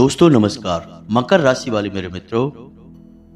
दोस्तों नमस्कार। मकर राशि वाले मेरे मित्रों,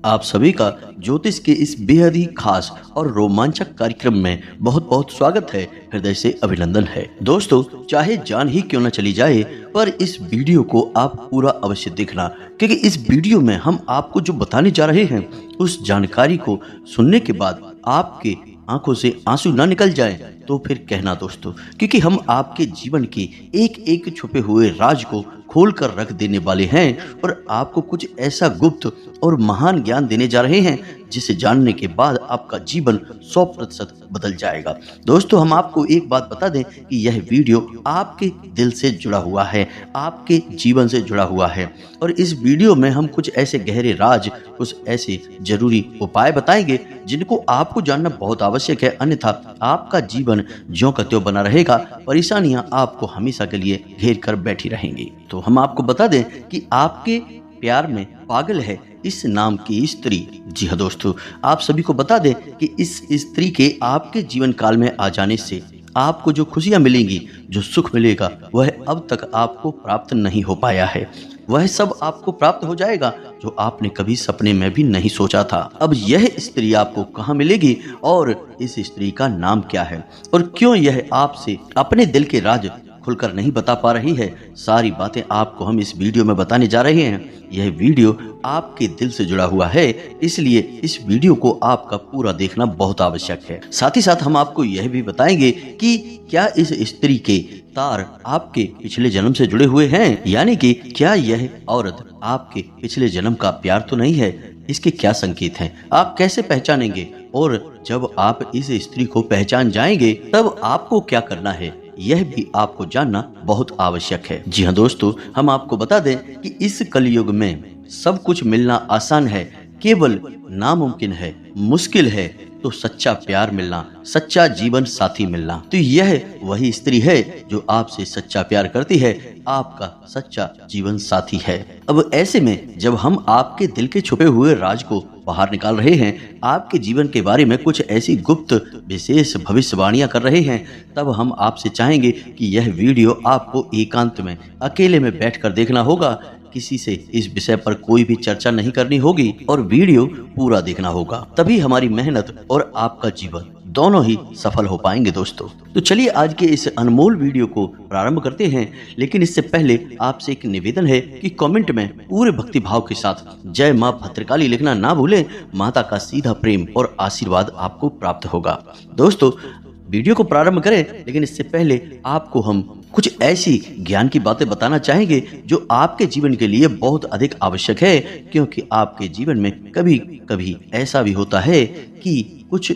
आप सभी का ज्योतिष के इस बेहद ही खास और रोमांचक कार्यक्रम में बहुत बहुत स्वागत है। हृदय से अभिनंदन है। दोस्तों, चाहे जान ही क्यों न चली जाए, पर इस वीडियो को आप पूरा अवश्य देखना, क्योंकि इस वीडियो में हम आपको जो बताने जा रहे हैं उस जानकारी को सुनने के बाद आपके आंखों से आंसू ना निकल जाएं तो फिर कहना दोस्तों, क्योंकि हम आपके जीवन के एक एक छुपे हुए राज को खोल कर रख देने वाले हैं और आपको कुछ ऐसा गुप्त और महान ज्ञान देने जा रहे हैं जिसे जानने के बाद आपका जीवन 100% बदल जाएगा। दोस्तों, हम आपको एक बात बता दें कि यह वीडियो आपके दिल से जुड़ा हुआ है, आपके जीवन से जुड़ा हुआ है और इस वीडियो में हम कुछ ऐसे गहरे राज, कुछ ऐसे जरूरी उपाय बताएंगे जिनको आपको जानना बहुत आवश्यक है, अन्यथा आपका जीवन ज्यों का त्यों बना रहेगा, परेशानियां आपको हमेशा के लिए घेर कर बैठी रहेंगी। तो हम आपको बता दें कि आपके प्यार में पागल है इस नाम की स्त्री। जी हाँ दोस्तों, आप सभी को बता दें कि इस स्त्री के आपके जीवन काल में आ जाने से आपको जो खुशियां मिलेंगी, जो सुख मिलेगा, वह अब तक आपको प्राप्त नहीं हो पाया है। वह सब आपको प्राप्त हो जाएगा जो आपने कभी सपने में भी नहीं सोचा था। अब यह स्त्री आपको कहाँ मिलेगी और इस स्त्री का नाम क्या है और क्यों यह आपसे अपने दिल के राज खुलकर नहीं बता पा रही है, सारी बातें आपको हम इस वीडियो में बताने जा रहे हैं। यह वीडियो आपके दिल से जुड़ा हुआ है, इसलिए इस वीडियो को आपका पूरा देखना बहुत आवश्यक है। साथ ही साथ हम आपको यह भी बताएंगे कि क्या इस स्त्री के तार आपके पिछले जन्म से जुड़े हुए हैं, यानी कि क्या यह औरत आपके पिछले जन्म का प्यार तो नहीं है। इसके क्या संकेत हैं, आप कैसे पहचानेंगे और जब आप इस स्त्री को पहचान जाएंगे तब आपको क्या करना है, यह भी आपको जानना बहुत आवश्यक है। जी हाँ दोस्तों, हम आपको बता दें कि इस कलयुग में सब कुछ मिलना आसान है, केवल नामुमकिन है, मुश्किल है तो सच्चा प्यार मिलना, सच्चा जीवन साथी मिलना। तो यह वही स्त्री है जो आपसे सच्चा प्यार करती है, आपका सच्चा जीवन साथी है। अब ऐसे में जब हम आपके दिल के छुपे हुए राज को बाहर निकाल रहे हैं, आपके जीवन के बारे में कुछ ऐसी गुप्त विशेष भविष्यवाणियां कर रहे हैं, तब हम आपसे चाहेंगे कि यह वीडियो आपको एकांत में अकेले में बैठकर देखना होगा। किसी से इस विषय पर कोई भी चर्चा नहीं करनी होगी और वीडियो पूरा देखना होगा, तभी हमारी मेहनत और आपका जीवन दोनों ही सफल हो पाएंगे। दोस्तों, तो चलिए आज के इस अनमोल वीडियो को प्रारंभ करते हैं, लेकिन इससे पहले आपसे एक निवेदन है कि कमेंट में पूरे भक्ति भाव के साथ जय मां भद्रकाली लिखना ना भूलें। माता का सीधा प्रेम और आशीर्वाद आपको प्राप्त होगा। दोस्तों, वीडियो को प्रारंभ करें, लेकिन इससे पहले आपको हम कुछ ऐसी ज्ञान की बातें बताना चाहेंगे जो आपके जीवन के लिए बहुत अधिक आवश्यक है, क्योंकि आपके जीवन में कभी कभी ऐसा भी होता है कि कुछ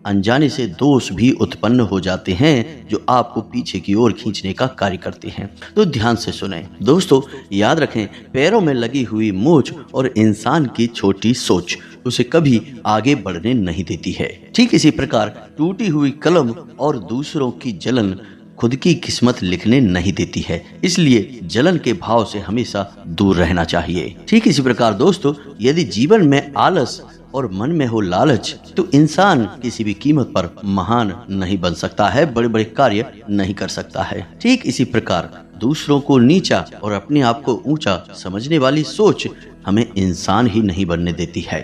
अनजाने से दोष भी उत्पन्न हो जाते हैं जो आपको पीछे की ओर खींचने का कार्य करते हैं। तो ध्यान से सुनें। दोस्तों, याद रखें, पैरों में लगी हुई मूंछ और इंसान की छोटी सोच उसे कभी आगे बढ़ने नहीं देती है। ठीक इसी प्रकार टूटी हुई कलम और दूसरों की जलन खुद की किस्मत लिखने नहीं देती है, इसलिए जलन के भाव से हमेशा दूर रहना चाहिए। ठीक इसी प्रकार दोस्तों, यदि जीवन में आलस और मन में हो लालच, तो इंसान किसी भी कीमत पर महान नहीं बन सकता है, बड़े बड़े कार्य नहीं कर सकता है। ठीक इसी प्रकार दूसरों को नीचा और अपने आप को ऊंचा समझने वाली सोच हमें इंसान ही नहीं बनने देती है।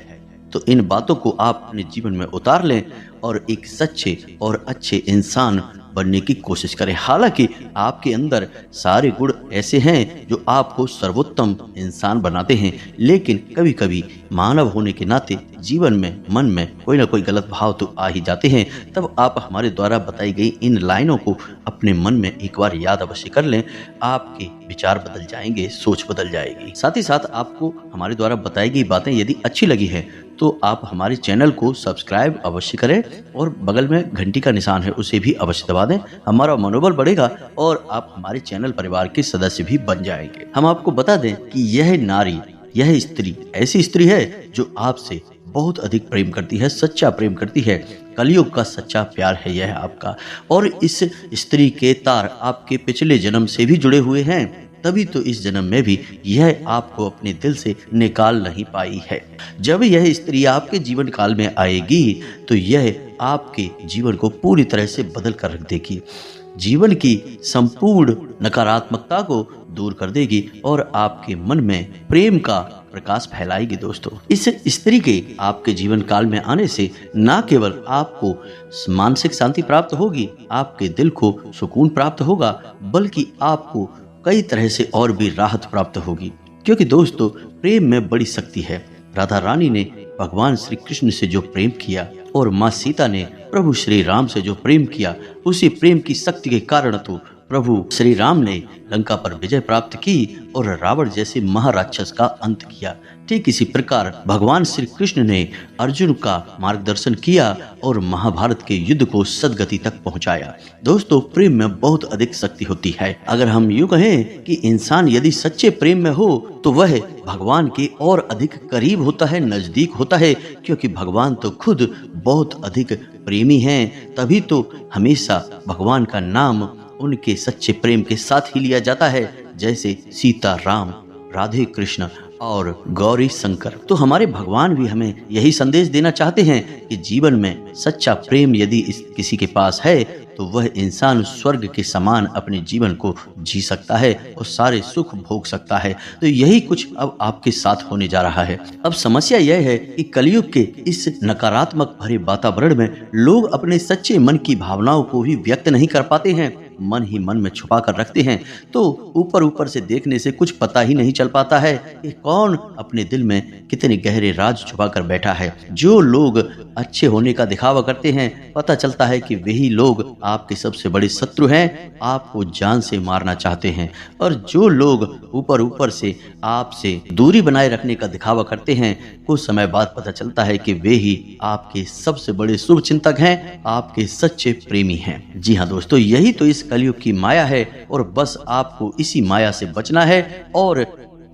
तो इन बातों को आप अपने जीवन में उतार लें और एक सच्चे और अच्छे इंसान बनने की कोशिश करें। हालांकि आपके अंदर सारे गुण ऐसे हैं जो आपको सर्वोत्तम इंसान बनाते हैं, लेकिन कभी कभी मानव होने के नाते जीवन में मन में कोई ना कोई गलत भाव तो आ ही जाते हैं। तब आप हमारे द्वारा बताई गई इन लाइनों को अपने मन में एक बार याद अवश्य कर लें, आपके विचार बदल जाएंगे, सोच बदल जाएगी। साथ ही साथ आपको हमारे द्वारा बताई गई बातें यदि अच्छी लगी है तो आप हमारे चैनल को सब्सक्राइब अवश्य करें और बगल में घंटी का निशान है उसे भी अवश्य दबा दें। हमारा मनोबल बढ़ेगा और आप हमारे चैनल परिवार के सदस्य भी बन जाएंगे। हम आपको बता दें कि यह नारी, यह स्त्री ऐसी स्त्री है जो आपसे बहुत अधिक प्रेम करती है, सच्चा प्रेम करती है। कलयुग का सच्चा प्यार है यह आपका, और इस स्त्री के तार आपके पिछले जन्म से भी जुड़े हुए हैं, तभी तो इस जन्म में भी यह आपको अपने दिल से निकाल नहीं पाई है। जब यह स्त्री आपके जीवन काल में आएगी तो यह आपके जीवन को पूरी तरह से बदल कर रख देगी। जीवन की संपूर्ण नकारात्मकता को दूर कर देगी और आपके मन में प्रेम का प्रकाश फैलाएगी। दोस्तों, इस स्त्री के आपके जीवन काल में आने से न केवल आपको मानसिक शांति प्राप्त होगी, आपके दिल को सुकून प्राप्त होगा, बल्कि आपको कई तरह से और भी राहत प्राप्त होगी। क्योंकि दोस्तों, प्रेम में बड़ी शक्ति है। राधा रानी ने भगवान श्री कृष्ण से जो प्रेम किया और माँ सीता ने प्रभु श्री राम से जो प्रेम किया, उसी प्रेम की शक्ति के कारण तो प्रभु श्री राम ने लंका पर विजय प्राप्त की और रावण जैसे महाराक्षस का अंत किया। ठीक इसी प्रकार भगवान श्री कृष्ण ने अर्जुन का मार्गदर्शन किया और महाभारत के युद्ध को सदगति तक पहुंचाया। दोस्तों, प्रेम में बहुत अधिक शक्ति होती है। अगर हम यूं कहें कि इंसान यदि सच्चे प्रेम में हो तो वह भगवान के और अधिक करीब होता है, नजदीक होता है, क्योंकि भगवान तो खुद बहुत अधिक प्रेमी हैं। तभी तो हमेशा भगवान का नाम उनके सच्चे प्रेम के साथ ही लिया जाता है, जैसे सीता राम, राधे कृष्ण और गौरी शंकर। तो हमारे भगवान भी हमें यही संदेश देना चाहते हैं कि जीवन में सच्चा प्रेम यदि किसी के पास है तो वह इंसान स्वर्ग के समान अपने जीवन को जी सकता है और सारे सुख भोग सकता है। तो यही कुछ अब आपके साथ होने जा रहा है। अब समस्या यह है कि कलयुग के इस नकारात्मक भरे वातावरण में लोग अपने सच्चे मन की भावनाओं को भी व्यक्त नहीं कर पाते हैं, मन ही मन में छुपा कर रखते हैं। तो ऊपर ऊपर से देखने से कुछ पता ही नहीं चल पाता है कि कौन अपने दिल में कितने गहरे राज छुपा कर बैठा है। जो लोग अच्छे होने का दिखावा करते हैं, पता चलता है कि वही लोग आपके सबसे बड़े शत्रु हैं, आपको जान से मारना चाहते हैं। और जो लोग ऊपर ऊपर से आपसे दूरी बनाए रखने का दिखावा करते हैं, कुछ समय बाद पता चलता है कि वे ही आपके सबसे बड़े शुभ चिंतक हैं, आपके सच्चे प्रेमी हैं। जी हाँ दोस्तों, यही तो इस कलयुग की माया है और बस आपको इसी माया से बचना है और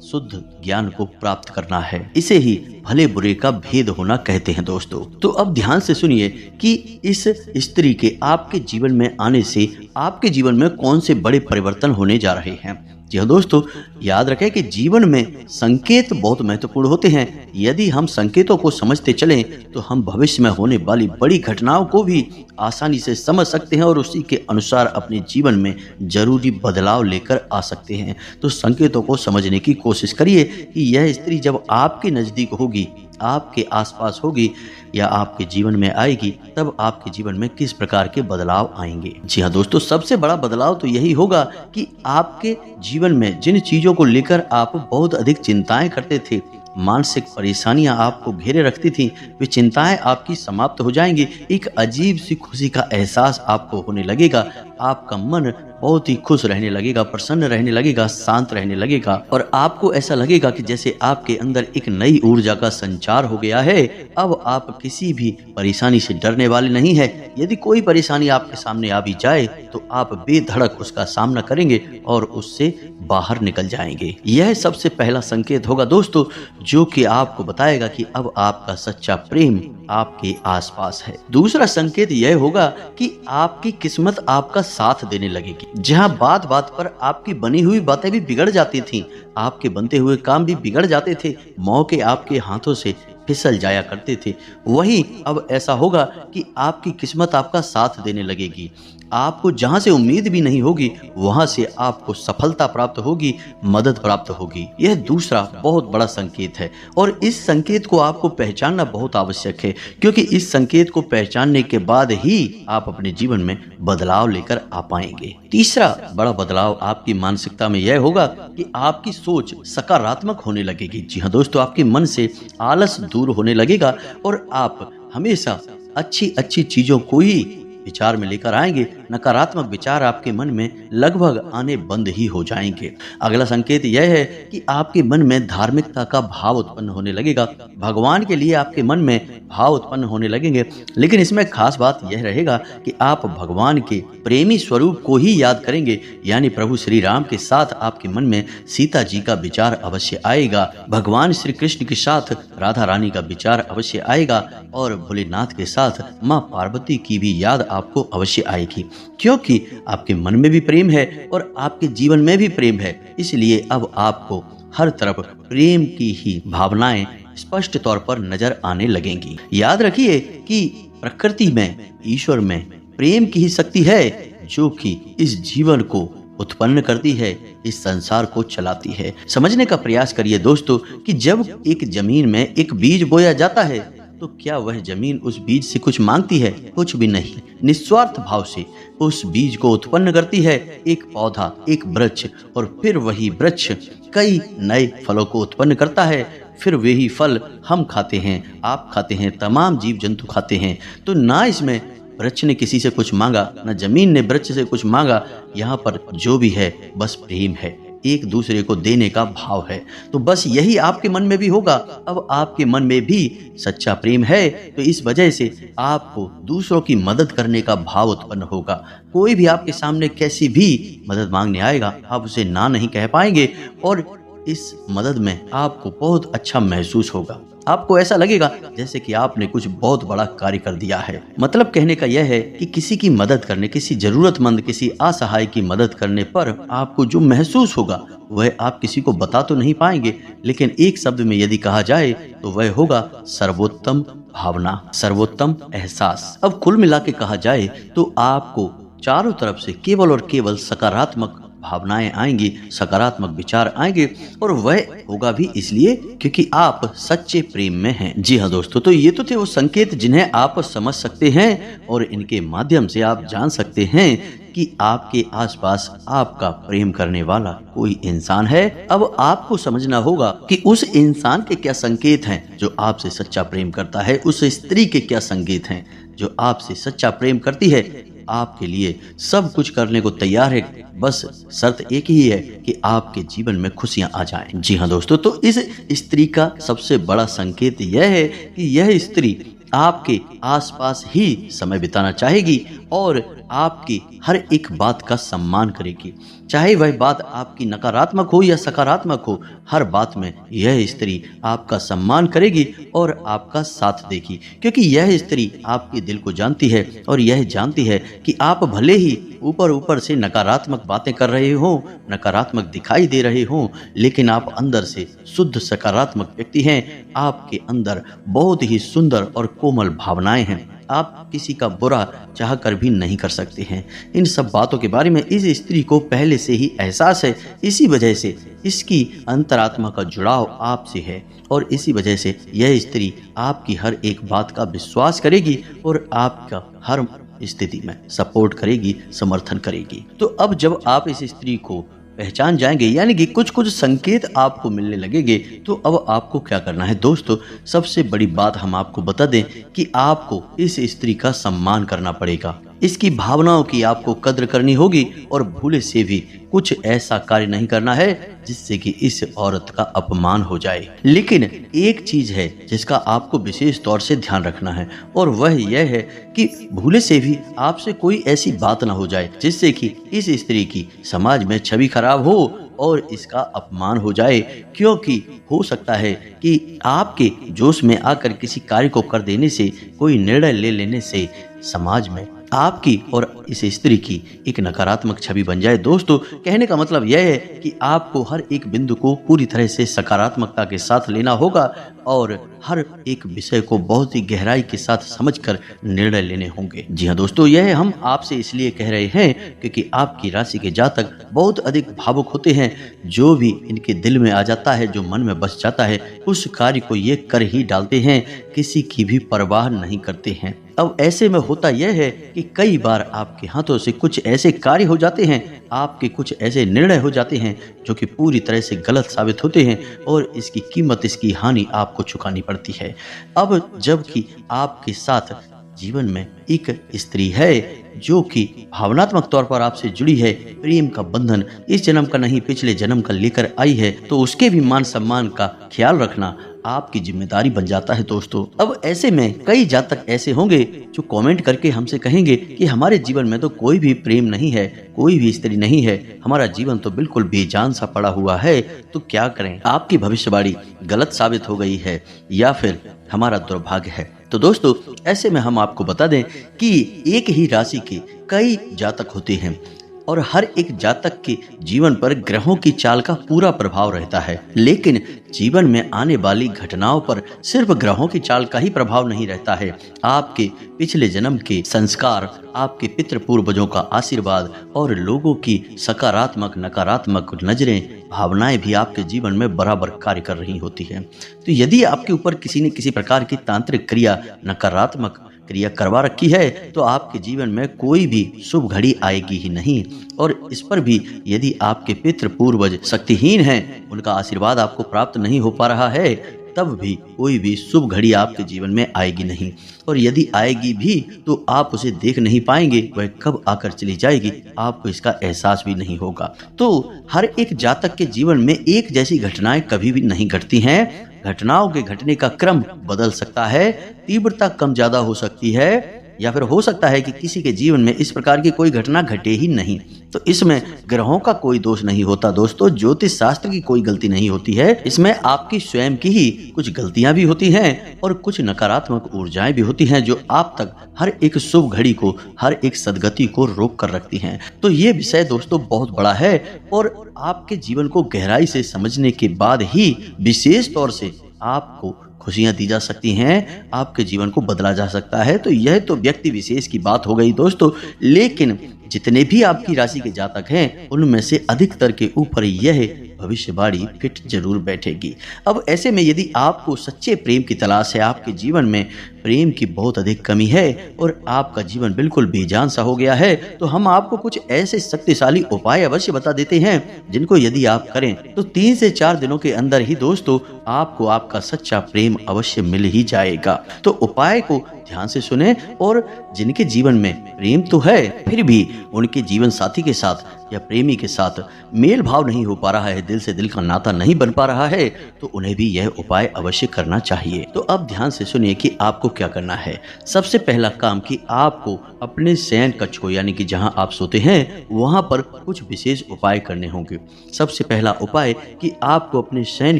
शुद्ध ज्ञान को प्राप्त करना है। इसे ही भले बुरे का भेद होना कहते हैं। दोस्तों, तो अब ध्यान से सुनिए कि इस स्त्री के आपके जीवन में आने से आपके जीवन में कौन से बड़े परिवर्तन होने जा रहे हैं। जी हाँ दोस्तों, याद रखें कि जीवन में संकेत बहुत महत्वपूर्ण होते हैं। यदि हम संकेतों को समझते चलें तो हम भविष्य में होने वाली बड़ी घटनाओं को भी आसानी से समझ सकते हैं और उसी के अनुसार अपने जीवन में जरूरी बदलाव लेकर आ सकते हैं। तो संकेतों को समझने की कोशिश करिए कि यह स्त्री जब आपके नजदीक होगी, आपके आसपास होगी या आपके जीवन में आएगी, तब आपके जीवन में किस प्रकार के बदलाव आएंगे। जी हाँ दोस्तों, सबसे बड़ा बदलाव तो यही होगा कि आपके जीवन में जिन चीजों को लेकर आप बहुत अधिक चिंताएं करते थे, मानसिक परेशानियां आपको घेरे रखती थी, वे चिंताएं आपकी समाप्त हो जाएंगी। एक अजीब सी खुशी का एहसास आपको होने लगेगा। आपका मन बहुत ही खुश रहने लगेगा, प्रसन्न रहने लगेगा, शांत रहने लगेगा और आपको ऐसा लगेगा कि जैसे आपके अंदर एक नई ऊर्जा का संचार हो गया है। अब आप किसी भी परेशानी से डरने वाले नहीं है। यदि कोई परेशानी आपके सामने आ भी जाए तो आप बेधड़क उसका सामना करेंगे और उससे बाहर निकल जाएंगे। यह सबसे पहला संकेत होगा दोस्तों, जो कि आपको बताएगा कि अब आपका सच्चा प्रेम आपके आसपास है। दूसरा संकेत यह होगा कि आपकी किस्मत आपका साथ देने लगेगी। जहां बात बात पर आपकी बनी हुई बातें भी बिगड़ जाती थीं, आपके बनते हुए काम भी बिगड़ जाते थे, मौके आपके हाथों से फिसल जाया करते थे, वहीं अब ऐसा होगा कि आपकी किस्मत आपका साथ देने लगेगी। आपको जहां से उम्मीद भी नहीं होगी, वहां से आपको सफलता प्राप्त होगी, मदद प्राप्त होगी। यह दूसरा बहुत बड़ा संकेत है और इस संकेत को आपको पहचानना बहुत आवश्यक है, क्योंकि इस संकेत को पहचानने के बाद ही आप अपने जीवन में बदलाव लेकर आ पाएंगे। तीसरा बड़ा बदलाव आपकी मानसिकता में यह होगा कि आपकी सोच सकारात्मक होने लगेगी। जी हाँ दोस्तों, आपके मन से आलस दूर होने लगेगा और आप हमेशा अच्छी अच्छी चीजों को ही विचार में लेकर आएंगे। नकारात्मक विचार आपके मन में लगभग आने बंद ही हो जाएंगे। अगला संकेत यह है कि आपके मन में धार्मिकता का भाव उत्पन्न होने लगेगा। भगवान के लिए आपके मन में भाव उत्पन्न होने लगेंगे, लेकिन इसमें खास बात यह रहेगा कि आप भगवान के प्रेमी स्वरूप को ही याद करेंगे। यानी प्रभु श्री राम के साथ आपके मन में सीता जी का विचार अवश्य आएगा, भगवान श्री कृष्ण के साथ राधा रानी का विचार अवश्य आएगा और भोलेनाथ के साथ माँ पार्वती की भी याद आपको अवश्य आएगी, क्योंकि आपके मन में भी प्रेम है और आपके जीवन में भी प्रेम है। इसलिए अब आपको हर तरफ प्रेम की ही भावनाएं स्पष्ट तौर पर नजर आने लगेंगी। याद रखिए कि प्रकृति में, ईश्वर में प्रेम की ही शक्ति है। जो कि इस जीवन को उत्पन्न करती है, इस संसार को चलाती है। समझने का प्रयास करिए दोस्तों कि जब एक जमीन में एक बीज बोया जाता है तो क्या वह जमीन उस बीज से कुछ मांगती है? कुछ भी नहीं। निस्वार्थ भाव से उस बीज को उत्पन्न करती है एक पौधा, एक वृक्ष, और फिर वही वृक्ष कई नए फलों को उत्पन्न करता है। फिर वही फल हम खाते हैं, आप खाते हैं, तमाम जीव जंतु खाते हैं। तो ना इसमें वृक्ष ने किसी से कुछ मांगा, न जमीन ने वृक्ष से कुछ मांगा। यहाँ पर जो भी है बस प्रेम है, एक दूसरे को देने का भाव है। तो बस यही आपके मन में भी होगा। अब आपके मन में भी सच्चा प्रेम है तो इस वजह से आपको दूसरों की मदद करने का भाव उत्पन्न होगा। कोई भी आपके सामने कैसी भी मदद मांगने आएगा, आप उसे ना नहीं कह पाएंगे और इस मदद में आपको बहुत अच्छा महसूस होगा। आपको ऐसा लगेगा जैसे कि आपने कुछ बहुत बड़ा कार्य कर दिया है। मतलब कहने का यह है कि किसी की मदद करने, किसी जरूरतमंद, किसी असहाय की मदद करने पर आपको जो महसूस होगा वह आप किसी को बता तो नहीं पाएंगे, लेकिन एक शब्द में यदि कहा जाए तो वह होगा सर्वोत्तम भावना, सर्वोत्तम एहसास। अब कुल मिला के कहा जाए तो आपको चारों तरफ से केवल और केवल सकारात्मक भावनाएं आएंगी, सकारात्मक विचार आएंगे, और वह होगा भी इसलिए क्योंकि आप सच्चे प्रेम में हैं। जी हाँ दोस्तों, तो ये तो थे वो संकेत जिन्हें आप समझ सकते हैं और इनके माध्यम से आप जान सकते हैं कि आपके आसपास आपका प्रेम करने वाला कोई इंसान है। अब आपको समझना होगा कि उस इंसान के क्या संकेत हैं जो आपसे सच्चा प्रेम करता है, उस स्त्री के क्या संकेत हैं जो आपसे सच्चा प्रेम करती है, आपके लिए सब कुछ करने को तैयार है। बस शर्त एक ही है कि आपके जीवन में खुशियां आ जाएं। जी हाँ दोस्तों, तो इस स्त्री का सबसे बड़ा संकेत यह है कि यह स्त्री आपके आसपास ही समय बिताना चाहेगी और आपकी हर एक बात का सम्मान करेगी। चाहे वह बात आपकी नकारात्मक हो या सकारात्मक हो, हर बात में यह स्त्री आपका सम्मान करेगी और आपका साथ देगी, क्योंकि यह स्त्री आपके दिल को जानती है और यह जानती है कि आप भले ही ऊपर ऊपर से नकारात्मक बातें कर रहे हो, नकारात्मक दिखाई दे रहे हो, लेकिन आप अंदर से शुद्ध सकारात्मक व्यक्ति हैं। आपके अंदर बहुत ही सुंदर और कोमल भावनाएं हैं। आप किसी का बुरा चाह कर भी नहीं कर सकते हैं। इन सब बातों के बारे में इस स्त्री को पहले से ही एहसास है। इसी वजह से इसकी अंतरात्मा का जुड़ाव आपसे है और इसी वजह से यह स्त्री आपकी हर एक बात का विश्वास करेगी और आपका हर स्थिति में सपोर्ट करेगी, समर्थन करेगी। तो अब जब आप इस स्त्री को पहचान जाएंगे, यानी कि कुछ कुछ संकेत आपको मिलने लगेंगे, तो अब आपको क्या करना है दोस्तों? सबसे बड़ी बात हम आपको बता दें कि आपको इस स्त्री का सम्मान करना पड़ेगा। इसकी भावनाओं की आपको कद्र करनी होगी और भूले से भी कुछ ऐसा कार्य नहीं करना है जिससे कि इस औरत का अपमान हो जाए। लेकिन एक चीज है जिसका आपको विशेष तौर से ध्यान रखना है और वह यह है कि भूले से भी आपसे कोई ऐसी बात ना हो जाए जिससे कि इस स्त्री की समाज में छवि खराब हो और इसका अपमान हो जाए, क्योंकि हो सकता है कि आपके जोश में आकर किसी कार्य को कर देने से, कोई निर्णय ले लेने से समाज में आपकी और इस स्त्री की एक नकारात्मक छवि बन जाए। दोस्तों, कहने का मतलब यह है कि आपको हर एक बिंदु को पूरी तरह से सकारात्मकता के साथ लेना होगा और हर एक विषय को बहुत ही गहराई के साथ समझकर निर्णय लेने होंगे। जी हाँ दोस्तों, यह हम आपसे इसलिए कह रहे हैं क्योंकि आपकी राशि के जातक बहुत अधिक भावुक होते हैं। जो भी इनके दिल में आ जाता है, जो मन में बस जाता है, उस कार्य को ये कर ही डालते हैं, किसी की भी परवाह नहीं करते हैं। अब ऐसे में होता यह है कि कई बार आपके हाथों से कुछ ऐसे कार्य हो जाते हैं, आपके कुछ ऐसे निर्णय हो जाते हैं जो कि पूरी तरह से गलत साबित होते हैं और इसकी कीमत, इसकी हानि आपको चुकानी पड़ती है। अब जबकि आपके साथ जीवन में एक स्त्री है जो कि भावनात्मक तौर पर आपसे जुड़ी है, प्रेम का बंधन इस जन्म का नहीं पिछले जन्म का लेकर आई है, तो उसके भी मान सम्मान का ख्याल रखना आपकी जिम्मेदारी बन जाता है दोस्तों। अब ऐसे में कई जातक ऐसे होंगे जो कमेंट करके हमसे कहेंगे कि हमारे जीवन में तो कोई भी प्रेम नहीं है, कोई भी स्त्री नहीं है, हमारा जीवन तो बिल्कुल बेजान सा पड़ा हुआ है, तो क्या करें? आपकी भविष्यवाणी गलत साबित हो गई है या फिर हमारा दुर्भाग्य है। तो दोस्तों, ऐसे में हम आपको बता दें कि एक ही राशि के कई जातक होते हैं। और हर एक जातक के जीवन पर ग्रहों की चाल का पूरा प्रभाव रहता है। लेकिन जीवन में आने वाली घटनाओं पर सिर्फ ग्रहों की चाल का ही प्रभाव नहीं रहता है। आपके पिछले जन्म के संस्कार, आपके पितृ पूर्वजों का आशीर्वाद और लोगों की सकारात्मक नकारात्मक नजरें, भावनाएं भी आपके जीवन में बराबर कार्य कर रही होती हैं। तो यदि आपके ऊपर किसी ने किसी प्रकार की तांत्रिक क्रिया, नकारात्मक क्रिया करवा रखी है तो आपके जीवन में कोई भी शुभ घड़ी आएगी ही नहीं। और इस पर भी यदि आपके पितृ पूर्वज शक्तिहीन हैं, उनका आशीर्वाद आपको प्राप्त नहीं हो पा रहा है, तब भी कोई भी शुभ घड़ी आपके जीवन में आएगी नहीं। और यदि आएगी भी तो आप उसे देख नहीं पाएंगे, वह कब आकर चली जाएगी आपको इसका एहसास भी नहीं होगा। तो हर एक जातक के जीवन में एक जैसी घटनाएं कभी भी नहीं घटती हैं। घटनाओं के घटने का क्रम बदल सकता है, तीव्रता कम ज्यादा हो सकती है, या फिर हो सकता है कि किसी के जीवन में इस प्रकार की कोई घटना घटे ही नहीं। तो इसमें ग्रहों का कोई दोष नहीं होता दोस्तों, ज्योतिष शास्त्र की कोई गलती नहीं होती है। इसमें आपकी स्वयं की ही कुछ गलतियां भी होती हैं और कुछ नकारात्मक ऊर्जाएं भी होती हैं जो आप तक हर एक शुभ घड़ी को, हर एक सदगति को रोक कर रखती हैं। तो ये विषय दोस्तों बहुत बड़ा है और आपके जीवन को गहराई से समझने के बाद ही विशेष तौर से आपको खुशियां दी जा सकती हैं, आपके जीवन को बदला जा सकता है। तो यह तो व्यक्ति विशेष की बात हो गई दोस्तों, लेकिन जितने भी आपकी राशि के जातक हैं उनमें से अधिकतर के ऊपर यह भविष्यवाणी फिट जरूर बैठेगी। अब ऐसे में यदि आपको सच्चे प्रेम की तलाश है, आपके जीवन में प्रेम की बहुत अधिक कमी है और आपका जीवन बिल्कुल बेजान सा हो गया है, तो हम आपको कुछ ऐसे शक्तिशाली उपाय अवश्य बता देते हैं जिनको यदि आप करें तो 3 से 4 दिनों के अंदर ही दोस्तों आपको आपका सच्चा प्रेम अवश्य मिल ही जाएगा। तो उपाय को ध्यान से सुने और जिनके जीवन में प्रेम तो है फिर भी उनके जीवन साथी के साथ या प्रेमी के साथ मेल भाव नहीं हो पा रहा है, दिल से दिल का नाता नहीं बन पा रहा है, तो उन्हें भी यह उपाय अवश्य करना चाहिए। तो अब ध्यान से सुनिए कि आपको क्या करना है। सबसे पहला काम कि आपको अपने शयन कक्ष को, यानी कि जहां आप सोते हैं वहां पर कुछ विशेष उपाय करने होंगे। सबसे पहला उपाय कि आपको अपने शयन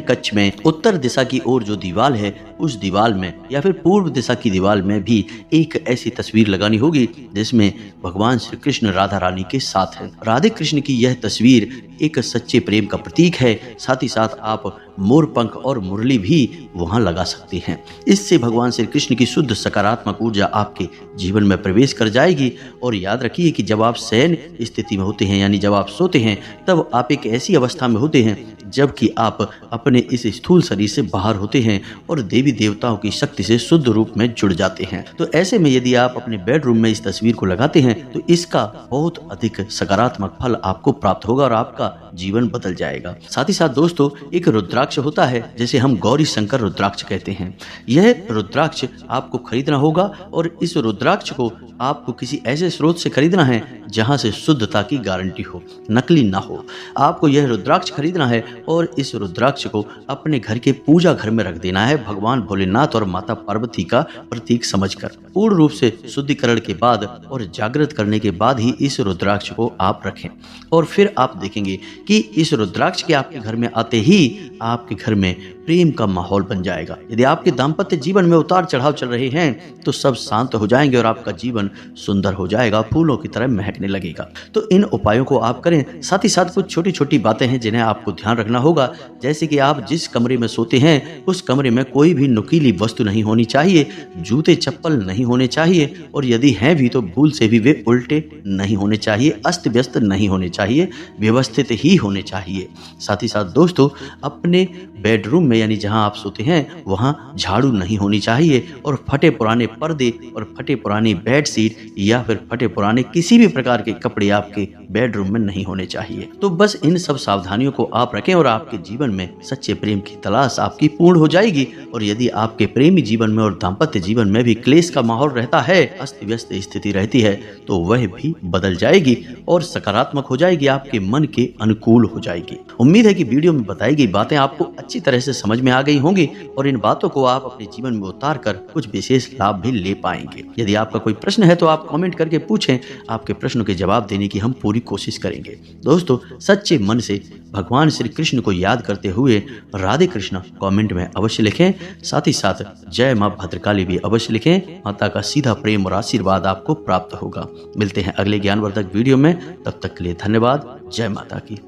कक्ष में उत्तर दिशा की ओर जो दीवार है उस दीवार में या फिर पूर्व दिशा की दीवार में भी एक ऐसी तस्वीर लगानी होगी जिसमें भगवान श्री कृष्ण राधा रानी के साथ है। राधे कृष्ण की यह तस्वीर एक सच्चे प्रेम का प्रतीक है। साथ ही साथ आप मोर पंख और मुरली भी वहां लगा सकते हैं। इससे भगवान श्री कृष्ण की शुद्ध सकारात्मक ऊर्जा आपके जीवन में प्रवेश कर जाएगी। और याद रखिए कि जब आप शयन स्थिति में होते हैं, यानी जब आप सोते हैं, तब आप एक ऐसी अवस्था में होते हैं जबकि आप अपने इस स्थूल शरीर से बाहर होते हैं और देवी देवताओं की शक्ति से शुद्ध रूप में जुड़ जाते हैं। तो ऐसे में यदि आप अपने बेडरूम में इस तस्वीर को लगाते हैं तो इसका बहुत अधिक सकारात्मक फल आपको प्राप्त होगा और आपका जीवन बदल जाएगा। साथ ही साथ दोस्तों एक रुद्राक्ष होता है जिसे हम गौरी शंकर रुद्राक्ष कहते हैं। यह रुद्राक्ष आपको खरीदना होगा और इस रुद्राक्ष को आपको किसी ऐसे स्रोत से खरीदना है जहां से शुद्धता की गारंटी हो, नकली ना हो। आपको यह रुद्राक्ष खरीदना है और इस रुद्राक्ष को अपने घर के पूजा घर में रख देना है, भगवान भोलेनाथ और माता पार्वती का प्रतीक समझकर। पूर्ण रूप से शुद्धिकरण के बाद और जागृत करने के बाद ही इस रुद्राक्ष को आप रखें। और फिर आप देखेंगे कि इस रुद्राक्ष के आपके घर में आते ही आपके घर में प्रेम का माहौल बन जाएगा। यदि आपके दाम्पत्य जीवन में उतार चढ़ाव चल रहे हैं तो सब शांत हो जाएंगे और आपका जीवन सुंदर हो जाएगा, फूलों की तरह महकने लगेगा। तो इन उपायों को आप करें। साथ ही साथ कुछ छोटी छोटी बातें हैं जिन्हें आपको ध्यान रखना होगा, जैसे कि आप जिस कमरे में सोते हैं उस कमरे में कोई भी नुकीली वस्तु नहीं होनी चाहिए, जूते चप्पल नहीं होने चाहिए और यदि हैं भी तो भूल से भी वे उल्टे नहीं होने चाहिए, अस्त व्यस्त नहीं होने चाहिए, व्यवस्थित ही होने चाहिए। साथ ही साथ दोस्तों अपने बेडरूम में यानी जहां आप सोते हैं वहां झाड़ू नहीं होनी चाहिए और फटे पुराने पर्दे और फटे पुरानी बेडशीट या फिर फटे पुराने किसी भी प्रकार के कपड़े आपके बेडरूम में नहीं होने चाहिए। तो बस इन सब सावधानियों को आप रखें और आपके जीवन में सच्चे प्रेम की तलाश आपकी पूर्ण हो जाएगी। और यदि आपके प्रेमी जीवन में और दाम्पत्य जीवन में भी क्लेश का माहौल रहता है, अस्त व्यस्त स्थिति रहती है, तो वह भी बदल जाएगी और सकारात्मक हो जाएगी, आपके मन के अनुकूल हो जाएगी। उम्मीद है कि वीडियो में बताई गई बातें आपको अच्छी तरह से समझ में आ गई होंगी और इन बातों को आप अपने जीवन में उतार कर कुछ विशेष लाभ भी ले पाएंगे। यदि आपका कोई प्रश्न है तो आप कमेंट करके पूछें, आपके प्रश्नों के जवाब देने की हम पूरी कोशिश करेंगे। दोस्तों, सच्चे मन से भगवान श्री कृष्ण को याद करते हुए राधे कृष्ण कमेंट में अवश्य लिखें। साथ ही साथ जय मां भद्रकाली भी अवश्य लिखें। माता का सीधा प्रेम और आशीर्वाद आपको प्राप्त होगा। मिलते हैं अगले ज्ञानवर्धक वीडियो में, तब तक के लिए धन्यवाद। जय माता की।